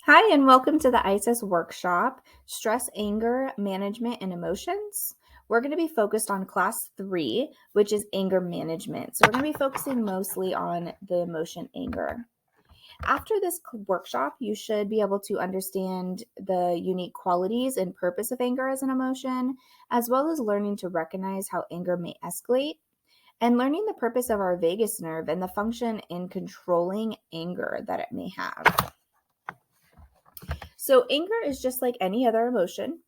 Hi, and welcome to the ISIS workshop, Stress, Anger, Management, and Emotions. We're going to be focused on class 3, which is anger management. So we're going to be focusing mostly on the emotion anger. After this workshop, you should be able to understand the unique qualities and purpose of anger as an emotion, as well as learning to recognize how anger may escalate, and learning the purpose of our vagus nerve and the function in controlling anger that it may have. So anger is just like any other emotion.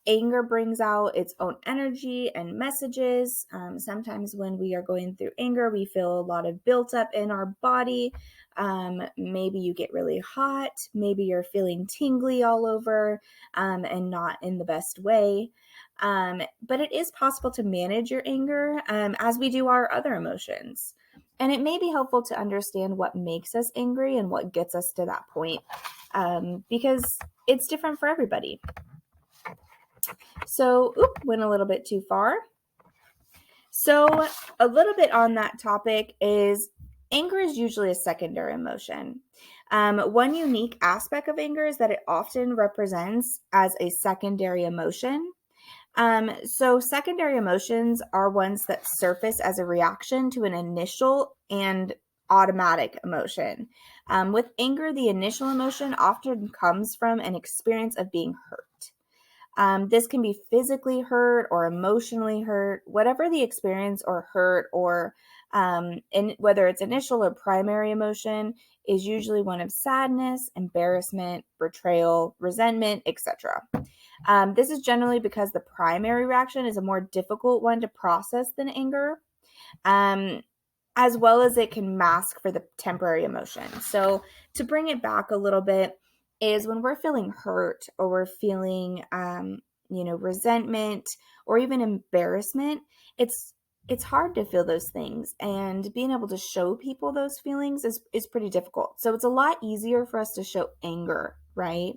Anger brings out its own energy and messages. Sometimes when we are going through anger, we feel a lot of built up in our body. Maybe you get really hot. Maybe you're feeling tingly all over and not in the best way. But it is possible to manage your anger as we do our other emotions. And it may be helpful to understand what makes us angry and what gets us to that point because it's different for everybody. So, went a little bit too far. So, a little bit on that topic is anger is usually a secondary emotion. One unique aspect of anger is that it often represents as a secondary emotion. So secondary emotions are ones that surface as a reaction to an initial and automatic emotion. With anger, the initial emotion often comes from an experience of being hurt. This can be physically hurt or emotionally hurt, whatever the experience or hurt or whether it's initial or primary emotion is usually one of sadness, embarrassment, betrayal, resentment, etc. This is generally because the primary reaction is a more difficult one to process than anger, as well as it can mask for the temporary emotion. So to bring it back a little bit is when we're feeling hurt or we're feeling, resentment or even embarrassment, it's hard to feel those things, and being able to show people those feelings is pretty difficult. So it's a lot easier for us to show anger, right?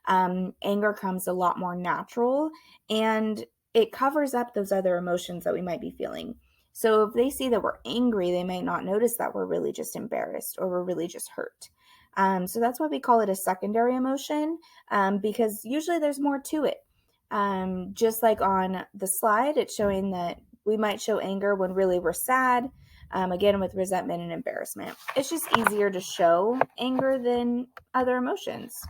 Anger comes a lot more natural, and it covers up those other emotions that we might be feeling. So if they see that we're angry, they might not notice that we're really just embarrassed or we're really just hurt. So that's why we call it a secondary emotion, because usually there's more to it. Just like on the slide, it's showing that we might show anger when really we're sad, again, with resentment and embarrassment. It's just easier to show anger than other emotions.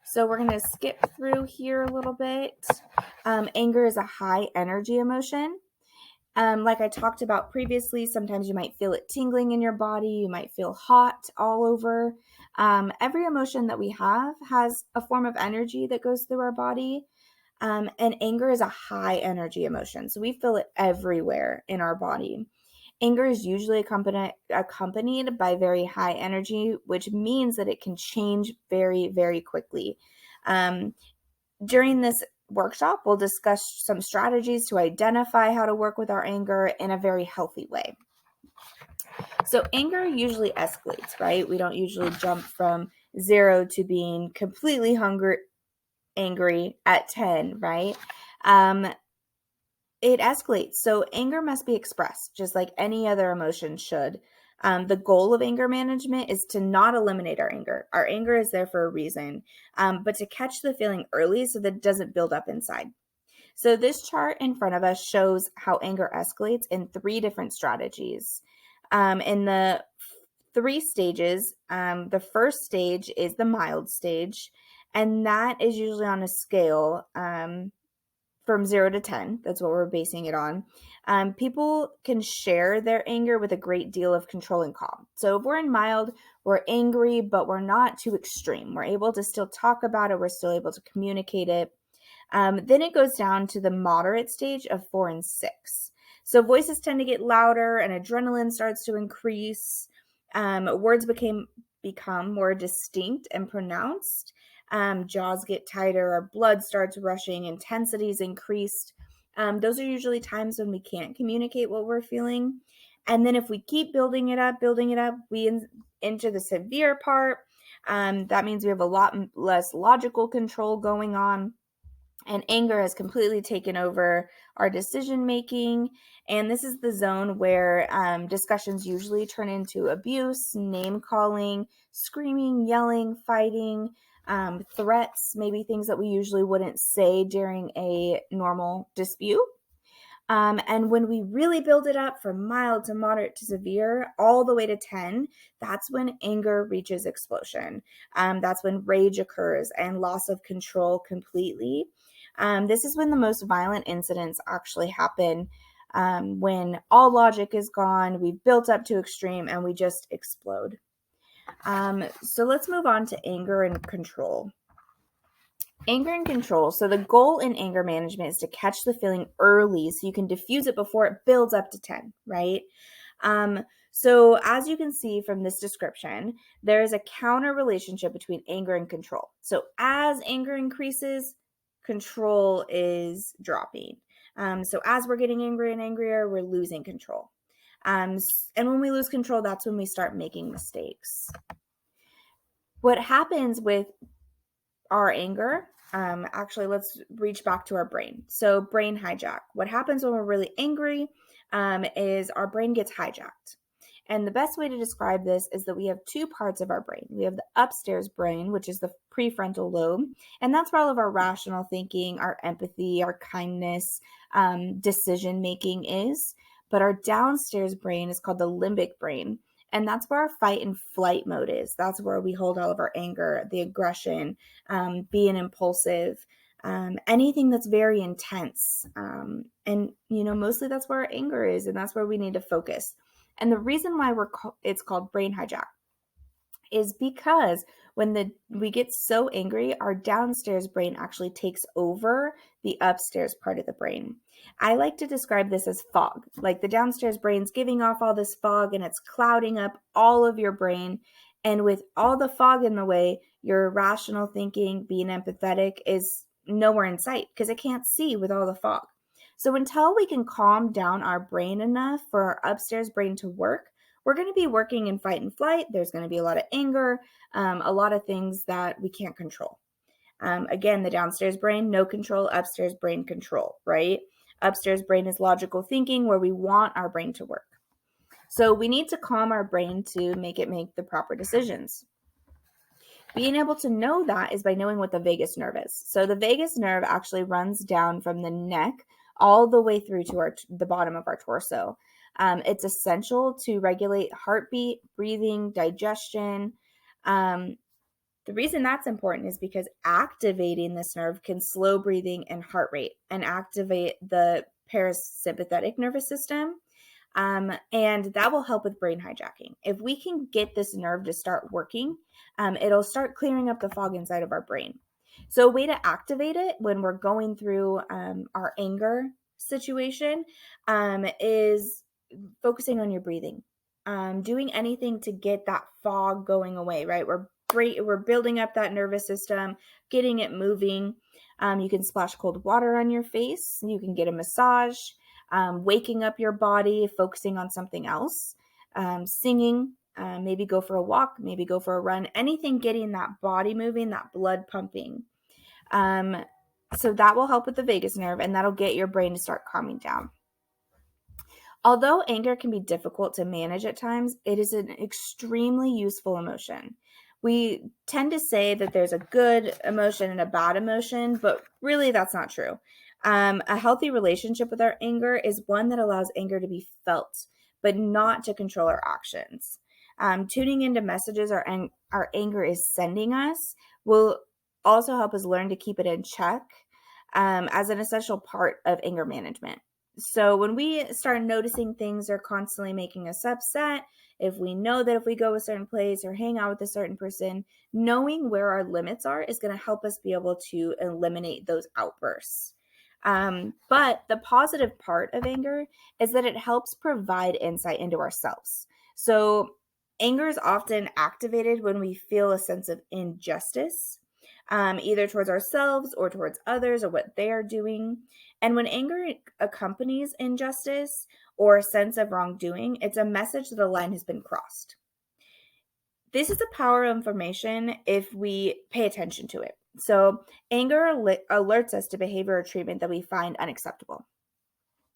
So we're going to skip through here a little bit. Anger is a high energy emotion. Like I talked about previously, sometimes you might feel it tingling in your body. You might feel hot all over. Every emotion that we have has a form of energy that goes through our body. And anger is a high energy emotion. So we feel it everywhere in our body. Anger is usually accompanied by very high energy, which means that it can change very, very quickly. During this workshop, we'll discuss some strategies to identify how to work with our anger in a very healthy way. So anger usually escalates, right? We don't usually jump from 0 to being completely angry at 10, right? It escalates. So anger must be expressed just like any other emotion should. The goal of anger management is to not eliminate our anger. Our anger is there for a reason, but to catch the feeling early so that it doesn't build up inside. So this chart in front of us shows how anger escalates in 3 different strategies. In the 3 stages, the first stage is the mild stage, and that is usually on a scale from 0 to 10. That's what we're basing it on. People can share their anger with a great deal of control and calm. So if we're in mild, we're angry, but we're not too extreme. We're able to still talk about it. We're still able to communicate it. Then it goes down to the moderate stage of 4 and 6. So voices tend to get louder and adrenaline starts to increase. Words become more distinct and pronounced. Jaws get tighter, our blood starts rushing, intensity is increased. Those are usually times when we can't communicate what we're feeling. And then if we keep building it up, we enter the severe part. That means we have a lot less logical control going on. And anger has completely taken over our decision making. And this is the zone where discussions usually turn into abuse, name calling, screaming, yelling, fighting, threats, maybe things that we usually wouldn't say during a normal dispute. And when we really build it up from mild to moderate to severe, all the way to 10, that's when anger reaches explosion. That's when rage occurs and loss of control completely. This is when the most violent incidents actually happen, when all logic is gone, we've built up to extreme, and we just explode. So let's move on to anger and control. Anger and control. So the goal in anger management is to catch the feeling early so you can diffuse it before it builds up to 10, right? So as you can see from this description, there is a counter relationship between anger and control. So as anger increases, control is dropping. So as we're getting angry and angrier, we're losing control. And when we lose control, that's when we start making mistakes. What happens with our anger, actually, let's reach back to our brain. So brain hijack. What happens when we're really angry is our brain gets hijacked. And the best way to describe this is that we have two parts of our brain. We have the upstairs brain, which is the prefrontal lobe, and that's where all of our rational thinking, our empathy, our kindness, decision making is. But our downstairs brain is called the limbic brain. And that's where our fight and flight mode is. That's where we hold all of our anger, the aggression, being impulsive, anything that's very intense. And, mostly that's where our anger is, and that's where we need to focus. And the reason why it's called brain hijack is because when we get so angry, our downstairs brain actually takes over the upstairs part of the brain. I like to describe this as fog. Like the downstairs brain's giving off all this fog and it's clouding up all of your brain. And with all the fog in the way, your rational thinking, being empathetic is nowhere in sight because it can't see with all the fog. So until we can calm down our brain enough for our upstairs brain to work, we're going to be working in fight and flight. There's going to be a lot of anger, a lot of things that we can't control. Again, the downstairs brain, no control, upstairs brain control, right? Upstairs brain is logical thinking where we want our brain to work. So we need to calm our brain to make it make the proper decisions. Being able to know that is by knowing what the vagus nerve is. So the vagus nerve actually runs down from the neck all the way through to the bottom of our torso. It's essential to regulate heartbeat, breathing, digestion. The reason that's important is because activating this nerve can slow breathing and heart rate and activate the parasympathetic nervous system. And that will help with brain hijacking. If we can get this nerve to start working, it'll start clearing up the fog inside of our brain. So a way to activate it when we're going through our anger situation is focusing on your breathing, doing anything to get that fog going away, right? We're building up that nervous system, getting it moving. You can splash cold water on your face. You can get a massage, waking up your body, focusing on something else, singing, maybe go for a walk, maybe go for a run, anything getting that body moving, that blood pumping. So that will help with the vagus nerve, and that'll get your brain to start calming down. Although anger can be difficult to manage at times, it is an extremely useful emotion. We tend to say that there's a good emotion and a bad emotion, but really that's not true. A healthy relationship with our anger is one that allows anger to be felt, but not to control our actions. Tuning into messages our anger is sending us will also help us learn to keep it in check as an essential part of anger management. So when we start noticing things are constantly making us upset, if we know that if we go a certain place or hang out with a certain person, knowing where our limits are is going to help us be able to eliminate those outbursts. But the positive part of anger is that it helps provide insight into ourselves. So anger is often activated when we feel a sense of injustice, either towards ourselves or towards others or what they are doing. And when anger accompanies injustice or a sense of wrongdoing, it's a message that a line has been crossed. This is the power of information if we pay attention to it. So anger alerts us to behavior or treatment that we find unacceptable.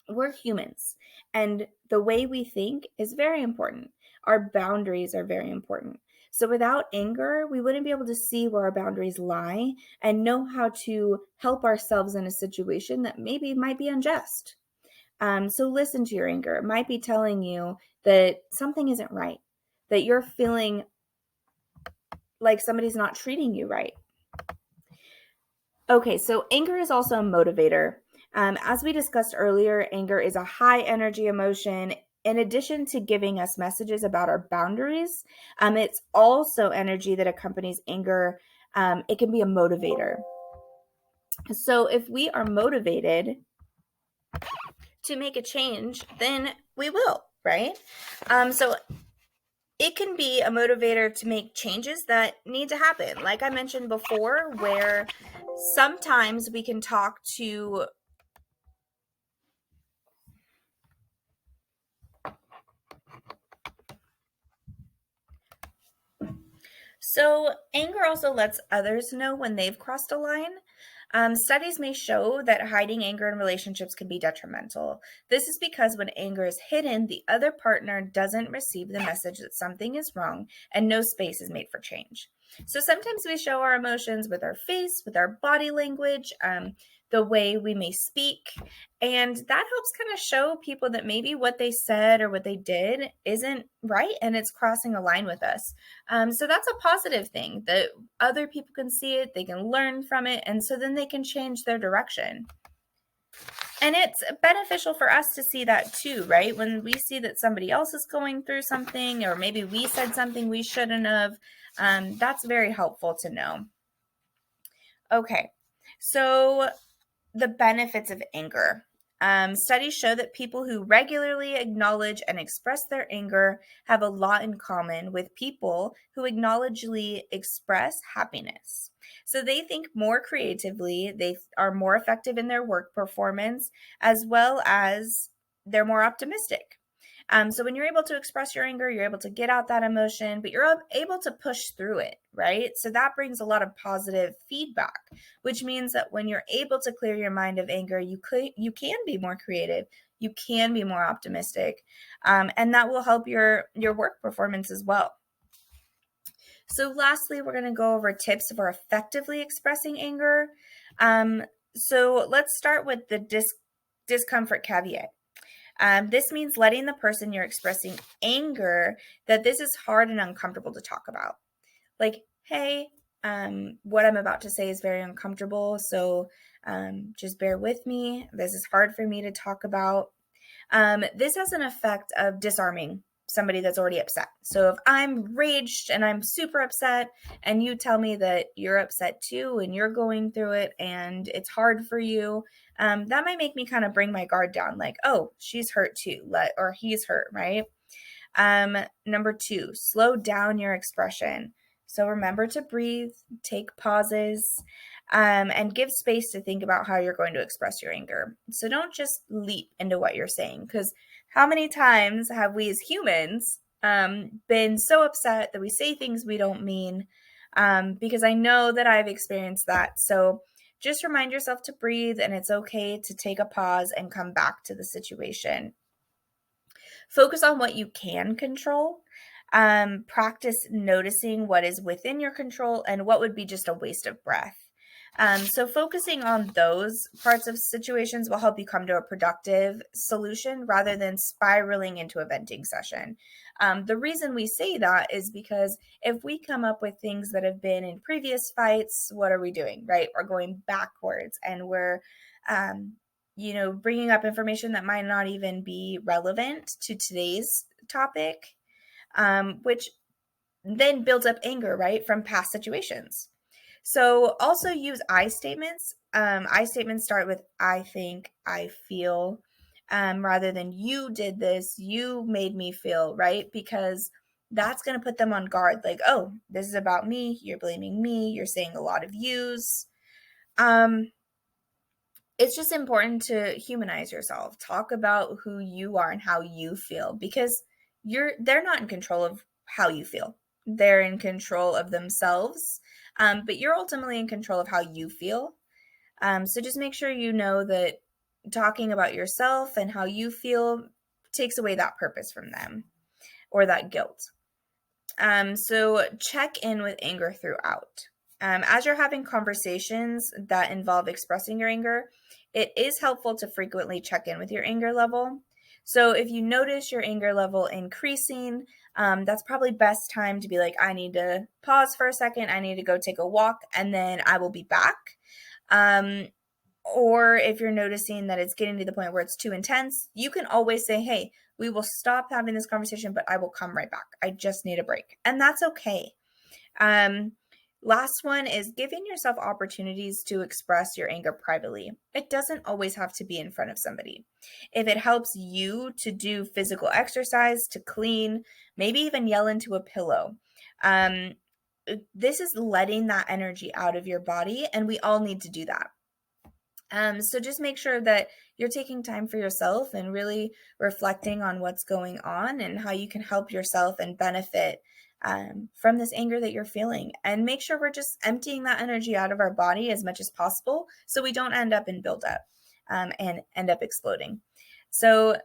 We're humans, and the way we think is very important. Our boundaries are very important. So without anger, we wouldn't be able to see where our boundaries lie and know how to help ourselves in a situation that maybe might be unjust. So listen to your anger. It might be telling you that something isn't right, that you're feeling like somebody's not treating you right. Okay, so anger is also a motivator. As we discussed earlier, anger is a high energy emotion. In addition to giving us messages about our boundaries, it's also energy that accompanies anger. It can be a motivator. So if we are motivated to make a change, then we will, right? So it can be a motivator to make changes that need to happen. Like I mentioned before, where sometimes we can talk to So, anger also lets others know when they've crossed a line. Studies may show that hiding anger in relationships can be detrimental. This is because when anger is hidden, the other partner doesn't receive the message that something is wrong and no space is made for change. So sometimes we show our emotions with our face, with our body language, the way we may speak. And that helps kind of show people that maybe what they said or what they did isn't right and it's crossing a line with us. So that's a positive thing that other people can see it, they can learn from it, and so then they can change their direction. And it's beneficial for us to see that too, right? When we see that somebody else is going through something, or maybe we said something we shouldn't have, that's very helpful to know. Okay, so the benefits of anger. Studies show that people who regularly acknowledge and express their anger have a lot in common with people who acknowledgely express happiness. So they think more creatively, they are more effective in their work performance, as well as they're more optimistic. So when you're able to express your anger, you're able to get out that emotion, but you're able to push through it, right? So that brings a lot of positive feedback, which means that when you're able to clear your mind of anger, you can be more creative, you can be more optimistic, and that will help your work performance as well. So lastly, we're going to go over tips for effectively expressing anger. So let's start with the discomfort caveat. This means letting the person you're expressing anger that this is hard and uncomfortable to talk about. Like, hey, what I'm about to say is very uncomfortable, so just bear with me. This is hard for me to talk about. This has an effect of disarming somebody that's already upset. So if I'm raged and I'm super upset and you tell me that you're upset too and you're going through it and it's hard for you, that might make me kind of bring my guard down, like, oh, she's hurt too, or he's hurt, right? Number 2, slow down your expression. So remember to breathe, take pauses, and give space to think about how you're going to express your anger. So don't just leap into what you're saying, because how many times have we as humans been so upset that we say things we don't mean? Because I know that I've experienced that. So just remind yourself to breathe, and it's okay to take a pause and come back to the situation. Focus on what you can control. Practice noticing what is within your control and what would be just a waste of breath. So focusing on those parts of situations will help you come to a productive solution rather than spiraling into a venting session. The reason we say that is because if we come up with things that have been in previous fights, what are we doing, right? We're going backwards, and we're bringing up information that might not even be relevant to today's topic, which then builds up anger, right, from past situations. So also use I statements. I statements start with I think, I feel, rather than you did this, you made me feel, right? Because that's going to put them on guard. Like, oh, this is about me. You're blaming me. You're saying a lot of yous. It's just important to humanize yourself. Talk about who you are and how you feel, because they're not in control of how you feel. they're in control of themselves, but you're ultimately in control of how you feel. So just make sure you know that talking about yourself and how you feel takes away that purpose from them or that guilt. So check in with anger throughout. As you're having conversations that involve expressing your anger, it is helpful to frequently check in with your anger level. So if you notice your anger level increasing, that's probably best time to be like, I need to pause for a second. I need to go take a walk, and then I will be back. Or if you're noticing that it's getting to the point where it's too intense, you can always say, hey, we will stop having this conversation, but I will come right back. I just need a break. And that's okay. Last one is giving yourself opportunities to express your anger privately. It doesn't always have to be in front of somebody. If it helps you to do physical exercise, to clean, maybe even yell into a pillow, this is letting that energy out of your body, and we all need to do that. So just make sure that you're taking time for yourself and really reflecting on what's going on and how you can help yourself and benefit from this anger that you're feeling. And make sure we're just emptying that energy out of our body as much as possible so we don't end up in buildup and end up exploding. So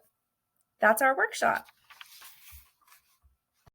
that's our workshop.